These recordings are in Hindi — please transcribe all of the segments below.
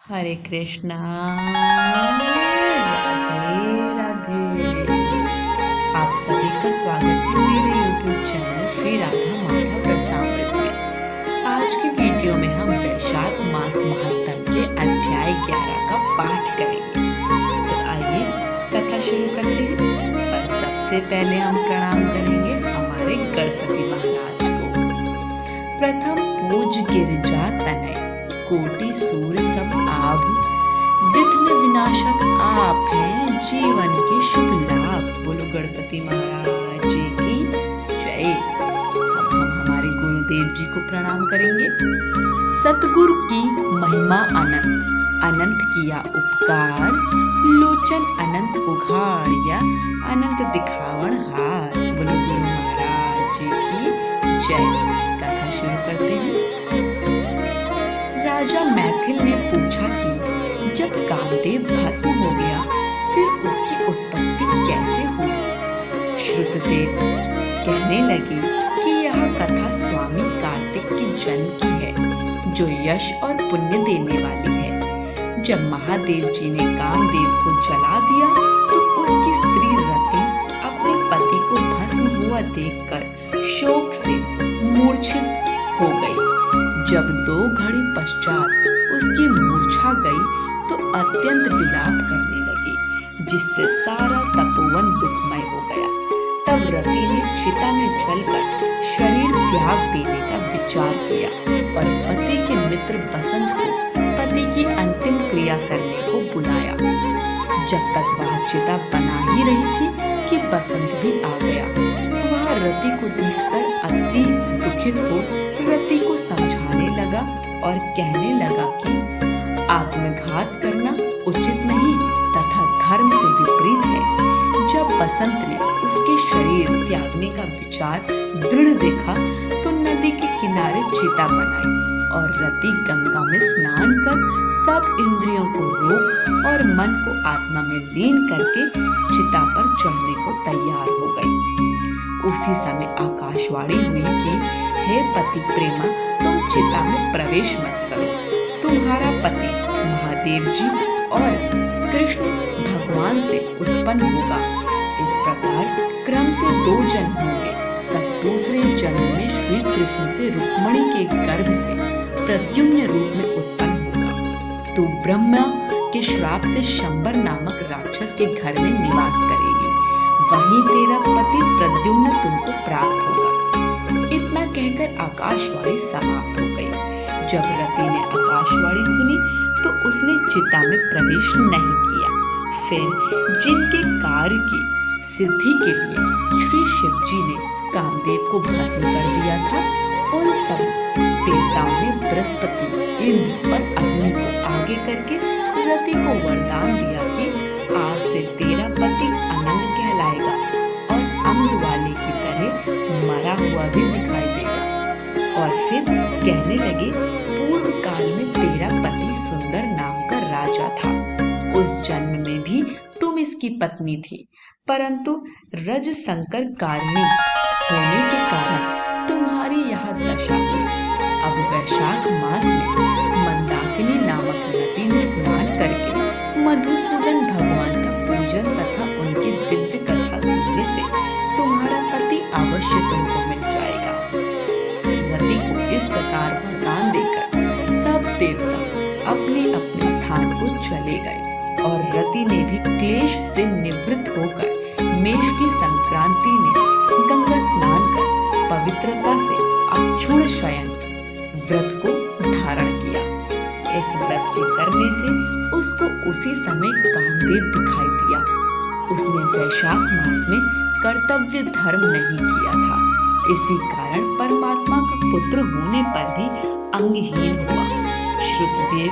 हरे कृष्णा। राधे राधे। आप सभी का स्वागत है मेरे YouTube चैनल श्री राधा माधव रसामृत में। आज की वीडियो में हम वैशाख मास महात्म के अध्याय 11 का पाठ करेंगे। तो आइए कथा शुरू करते हैं। पर सबसे पहले हम प्रणाम करेंगे हमारे गणपति महाराज को। प्रथम पूज गिरिजा तनय, कोटि सूर्य सब आभ, विघ्न विनाशक आप हैं, जीवन के शुभ लाभ। बोलो गणपति महाराज जी की जय। अब हम हमारे गुरुदेव जी को प्रणाम करेंगे। सतगुरु की महिमा अनंत, अनंत किया उपकार, लोचन अनंत उघाड़िया, अनंत दिखावन हार। बोलो गुरु महाराज जी की जय। कथा शुरू करते हैं। राजा मैथिल ने पूछा कि जब कामदेव भस्म हो गया फिर उसकी उत्पत्ति कैसे हुई। श्रुतदेव कहने लगे कि यह कथा स्वामी कार्तिक के जन्म की है, जो यश और पुण्य देने वाली है। जब महादेव जी ने कामदेव को जला दिया तो उसकी स्त्री रति अपने पति को भस्म हुआ देखकर शोक से मूर्छित हो गई। जब 2 घड़ी पश्चात उसकी मूर्छा गई तो अत्यंत विलाप करने लगी, जिससे सारा तपोवन दुखमय हो गया। तब रति ने चिता में जलकर शरीर त्याग देने का विचार किया और पति के मित्र बसंत को पति की अंतिम क्रिया करने को बुलाया। जब तक वह चिता बना ही रही थी कि बसंत भी आ गया। वह रति को देखकर अति दुखित हो रति को समझाने लगा और कहने लगा कि आत्मघात करना उचित नहीं तथा धर्म से विपरीत है। जब बसंत ने उसके शरीर त्यागने का विचार दृढ़ देखा तो नदी के किनारे चिता बनाई और रति गंगा में स्नान कर सब इंद्रियों को रोक और मन को आत्मा में लीन करके चिता पर चढ़ने को तैयार हो गई। उसी समय आकाशवाणी हुई कि हे पति प्रेमा, तुम चिता में प्रवेश मत करो। तुम्हारा पति महादेव जी और कृष्ण भगवान से उत्पन्न होगा। इस प्रकार क्रम से 2 जन्म होंगे। तब दूसरे जन्म में श्री कृष्ण से रुक्मिणी के गर्भ से प्रद्युम्न रूप में उत्पन्न होगा। तू ब्रह्मा के श्राप से शंबर नामक राक्षस के घर में निवास करेगी। वहीं तेरा पति प्रद्युम्न तुमको प्राप्त होगा। इतना कहकर आकाशवाणी समाप्त हो गई। जब रति ने आकाशवाणी सुनी तो उसने चिता में प्रवेश नहीं किया। फिर जिनके कार्य की सिद्धि के लिए श्री शिव जी ने कामदेव को भस्म कर दिया था, उन सब देवताओं ने बृहस्पति, इंद्र और अग्नि को आगे करके रति को वरदान दिया कि आज से तेरा पति अनंग कहलाएगा और अंग वाले की तरह मरा हुआ भी दिखाई देगा। और फिर कहने लगे, पूर्व काल में तेरा पति सुंदर नाम का राजा था। उस जन्म में भी तुम इसकी पत्नी थी, परंतु रज संकर कारिणी होने के कारण तुम्हारी यह दशा हुई। अब वैशाख मास में मंदाकिनी नामक नदी में स्नान करके मधुसूदन भगवान का पूजन तथा उनकी दिव्य कथा सुनने से तुम्हारा पति अवश्य तुमको मिल जाएगा। रति को इस प्रकार वरदान देकर सब देवता अपने अपने स्थान को चले गए और रति ने भी क्लेश से निवृत्त होकर मेष की संक्रांति में गंगा स्नान कर पवित्रता से अक्षुण शयन व्रत को धारण किया। इस व्रत के करने से उसको उसी समय कामदेव दिखाई दिया। उसने वैशाख मास में कर्तव्य धर्म नहीं किया था, इसी कारण परमात्मा का पुत्र होने पर भी अंगहीन हुआ। श्रुतदेव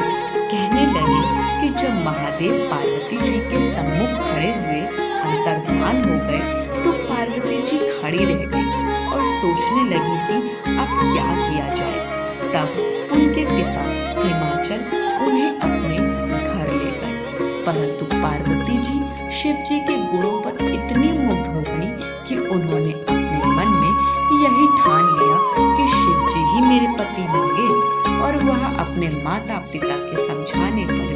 कहने लगे कि जब महादेव पार्वती जी के सम्मुख खड़े हुए अंतर्ध्यान हो गए तो पार्वती जी खड़ी रह गई और सोचने लगी कि अब क्या किया जाए। तब उनके पिता हिमाचल उन्हें अपने घर ले गए, परंतु पार्वती जी शिव जी के गुणों पर इतनी मुग्ध हो गई कि उन्होंने अपने मन में यही ठान लिया कि शिव जी ही मेरे पति होंगे। और वह अपने माता पिता के समझाने पर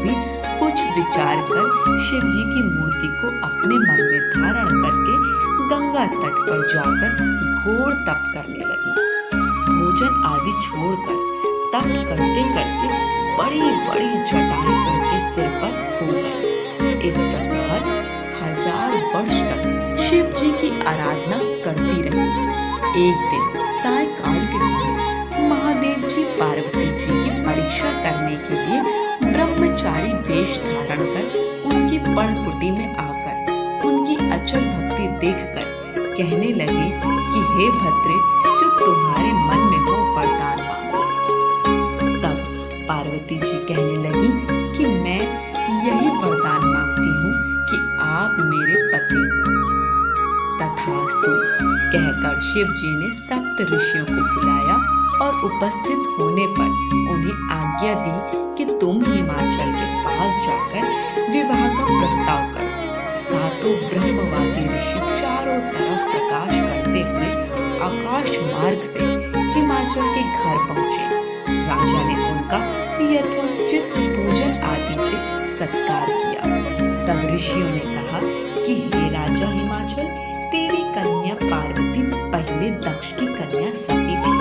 विचार कर शिव जी की मूर्ति को अपने मन में धारण करके गंगा तट पर जाकर घोर तप करने लगी। भोजन आदि छोड़कर तप करते करते बड़ी बड़ी जटाएं उनके सिर पर हो गई। इस प्रकार 1000 वर्ष तक शिव जी की आराधना करती रही। एक दिन सायंकाल के समय महादेव जी पार्वती जी की परीक्षा करने के लिए ब्रह्मचारी वेश धारण कर उनकी पर्णकुटी में आकर उनकी अचल भक्ति देखकर कहने लगे कि हे भद्रे, जो तुम्हारे मन में हो वरदान मांगो। तब पार्वती जी कहने लगी कि मैं यही वरदान मांगती हूँ कि आप मेरे पति हो। तथास्तु कहकर शिव जी ने सप्त ऋषियों को बुलाया और उपस्थित होने पर उन्हें आज्ञा दी कि तुम हिमाचल के पास जाकर विवाह का प्रस्ताव करो। सातों ब्रह्मवादी ऋषि चारों तरफ प्रकाश करते हुए आकाश मार्ग से हिमाचल के घर पहुँचे। राजा ने उनका यथोचित पूजन आदि से सत्कार किया। तब ऋषियों ने कहा कि हे राजा हिमाचल, तेरी कन्या पार्वती पहले दक्ष की कन्या सती थी,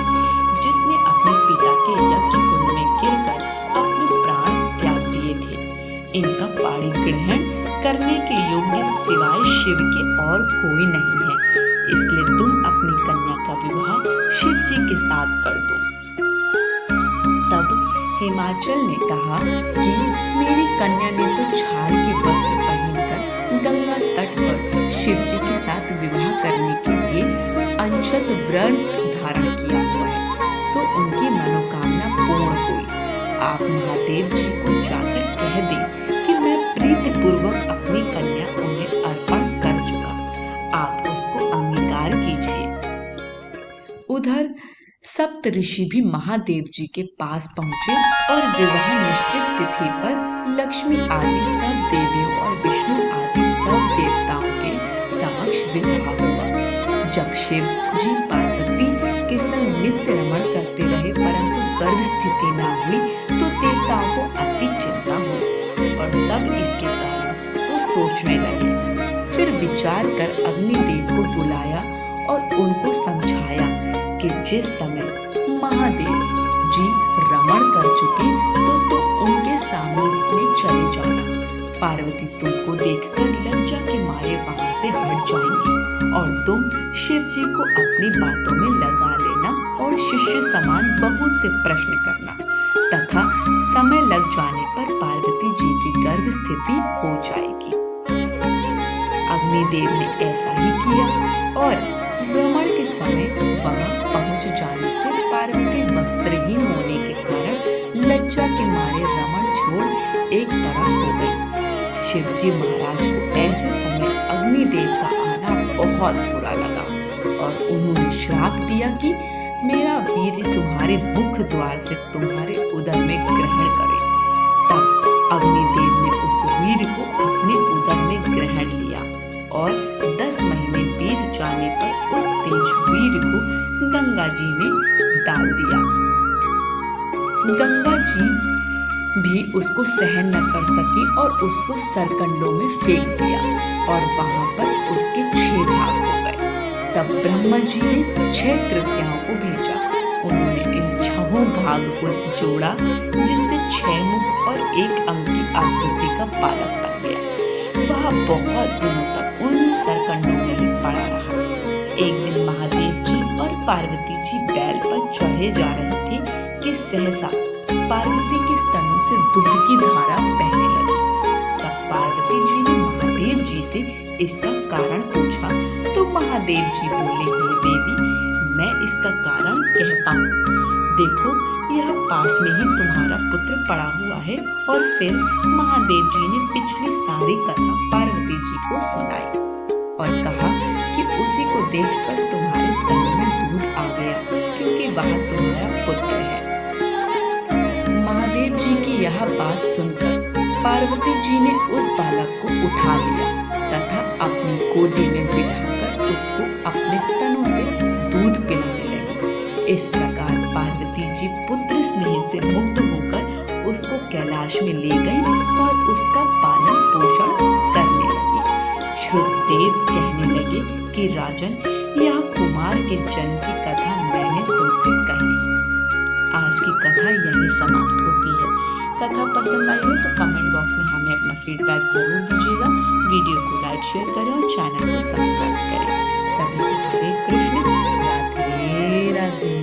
जिसने अपने पिता के यज्ञ कुंड में गिरकर अपने प्राण त्याग दिए थे। इनका पाणी ग्रहण करने के योग्य सिवाय शिव के और कोई नहीं है, इसलिए तुम अपनी कन्या का विवाह शिव जी के साथ कर दो। तब हिमाचल ने कहा कि मेरी कन्या ने तो छाल के वस्त्र पहनकर गंगा तट पर शिव जी के साथ विवाह करने के लिए अंशत व्रत धारण किया हुआ है, सो उनकी मनोकामना पूर्ण हुई। आप महादेव जी को जाकर कह दें कि मैं प्रीति पूर्वक अपनी कन्या उन्हें अर्पण कर चुका, आप उसको अंगीकार कीजिए। उधर सप्त ऋषि भी महादेव जी के पास पहुँचे और विवाह निश्चित तिथि पर लक्ष्मी आदि सब देवियों और विष्णु आदि सब देवताओं के समक्ष विवाह हुआ। जब शिव जी पार्वती के संग नित्य रमण करते रहे परंतु गर्भ स्थिति न हुई तो देवताओं को अति चिंता हुई और सब इसके कारण वो सोचने लगे। फिर विचार कर अग्निदेव को बुलाया और उनको समझाया कि जिस समय महादेव जी रमण कर चुके तो उनके सामने चले जाना। पार्वती तुमको देखकर लज्जा के मारे वहां से हट जाएंगी और तुम शिव जी को अपनी बातों में लगा लेना और शिष्य समान बहुत से प्रश्न करना तथा समय लग जाने पर पार्वती जी की गर्भ स्थिति हो जाएगी। अग्निदेव ने ऐसा ही किया और भ्रमण के समय वहां पहुंच जाने से पार्वती वस्त्रहीन होने के कारण लज्जा के मारे रमण छोड़ एक तरफ हो गई। शिव जी महाराज को ऐसे समय अग्निदेव का आना बहुत बुरा लगा और उन्होंने श्राप दिया कि मेरा वीर तुम्हारे मुख द्वार से तुम्हारे उदर में ग्रहण करे। तब अग्निदेव ने उस वीर को अपने उदर में ग्रहण लिया और 10 महीने बीत जाने पर उस तेज वीर को गंगा जी में डाल दिया। गंगा जी भी उसको सहन न कर सकी और उसको सरकंडों में फेंक दिया और वहां पर उसके 6 भाग हो गए। तब ब्रह्मा जी ने 6 कृत्याओं को भेजा। उन्होंने इन 6 भाग को जोड़ा जिससे 6 मुख और 1 अंग की आकृति का बालक बन गया। वह बहुत दिनों तक उन सरकंडों में ही पड़ा रहा। एक दिन महादेव जी और पार्वती जी बैल पर चढ़े जा रहे थे कि सहसा पार्वती के स्तनों से दुग्ध की धारा बहने लगी। तब पार्वती जी ने महादेव जी से इसका कारण पूछा तो महादेव जी बोले, हे देवी, मैं इसका कारण कहता हूँ। देखो, यह पास में ही तुम्हारा पुत्र पड़ा हुआ है। और फिर महादेव जी ने पिछली सारी कथा पार्वती जी को सुनाई और कहा कि उसी को देखकर तुम्हारे स्तनों में दूध आ गया क्योंकि वह तुम्हारा पुत्र है। महादेव जी की यह बात सुनकर पार्वती जी ने उस बालक को उठा लिया तथा अपनी गोदी में बिठाकर उसको अपने स्तनों से दूध पिलाने लगी। इस प्रकार पार्वती जी पुत्र स्नेह से मुक्त होकर उसको कैलाश में ले गई और उसका पालन पोषण करने लगी। श्रुतदेव कहने लगे कि राजन, यह कुमार के जन्म की कथा मैंने तुमसे कही। आज की कथा यहीं समाप्त होती है। कथा पसंद आई हो तो कमेंट बॉक्स में हमें अपना फीडबैक जरूर दीजिएगा। वीडियो को लाइक शेयर करें और चैनल को सब्सक्राइब करें। सभी को हरे कृष्ण, राधे राधे।